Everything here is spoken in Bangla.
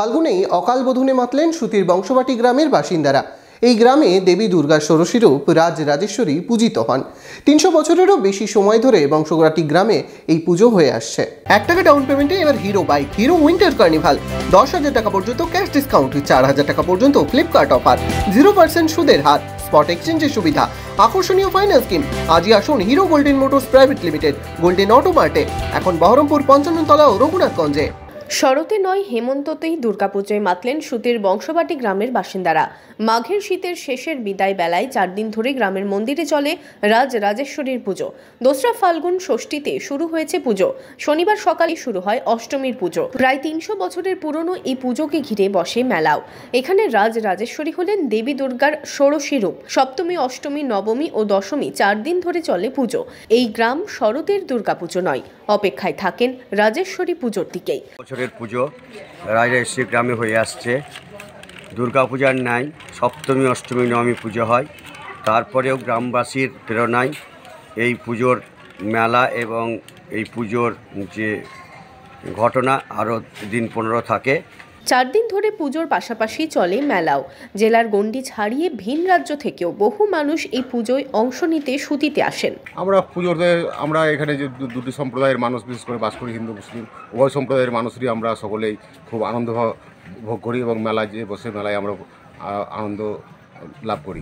ফাল্গুনেই অকাল বোধনে মাতলেন সুতির বংশবাটি গ্রামের বাসিন্দারা। এই গ্রামে দেবী দুর্গার ষোড়শীরূপ রাজরাজেশ্বরী পূজিত হন। 300 বছরেরও বেশি সময় ধরে বংশবাটি গ্রামে এই পুজো হয়ে আসছে। 1 টাকা ডাউন পেমেন্টে এবার hero bike, hero winter carnival, 10,000 টাকা পর্যন্ত ক্যাশ ডিসকাউন্ট, 4,000 টাকা পর্যন্ত ফ্লিপকার্ট অফার, 0% সুদের হার, স্পট এক্সচেঞ্জের সুবিধা, আকর্ষণীয় ফাইন্যান্স স্কিম। আজই আসুন Hero Golden Motors Private Limited, Golden Auto মার্টে, এখন বহরমপুর 55 তলা ও রঘুনাথগঞ্জে। শরতে নয় হেমন্ততেই দুর্গাপুজোয় মাতলেন সুতির বংশবাটি গ্রামের বাসিন্দারা। মাঘের শীতের শেষের বিদায় বেলায় 4 দিন ধরে গ্রামের মন্দিরে চলে রাজরাজেশ্বরীর পুজো। 2রা ফাল্গুন ষষ্ঠীতে শুরু হয়েছে পুজো। শনিবার সকালে শুরু হয় অষ্টমীর পুজো। প্রায় 300 বছরের পুরনো এই পুজোকে ঘিরে বসে মেলাও। এখানে রাজরাজেশ্বরী হলেন দেবী দুর্গার ষোড়শী রূপ। সপ্তমী, অষ্টমী, নবমী ও দশমী 4 দিন ধরে চলে পুজো। এই গ্রাম শরতের দুর্গাপুজো নয়, অপেক্ষায় থাকেন রাজেশ্বরী পুজোর দিকেই। পুজো রাজরাজেশ্বরী গ্রামে হয়ে আসছে। দুর্গা পূজার নাই সপ্তমী, অষ্টমী, নবমী পুজো হয়। তারপরেও গ্রামবাসীর প্রেরণায় এই পুজোর মেলা এবং এই পুজোর যে ঘটনা আরও দিন 15 থাকে। 4 দিন ধরে পুজোর পাশাপাশি চলে মেলাও। জেলার গণ্ডি ছাড়িয়ে ভিন রাজ্য থেকেও বহু মানুষ এই পুজোয় অংশ নিতে সুতিতে আসেন। আমরা এখানে যে দুটি সম্প্রদায়ের মানুষ বিশেষ করে বাস করি, হিন্দু মুসলিম উভয় সম্প্রদায়ের মানুষেরই আমরা সকলেই খুব আনন্দ ভোগ করি এবং মেলায় যে বসে মেলায় আমরা আনন্দ লাভ করি।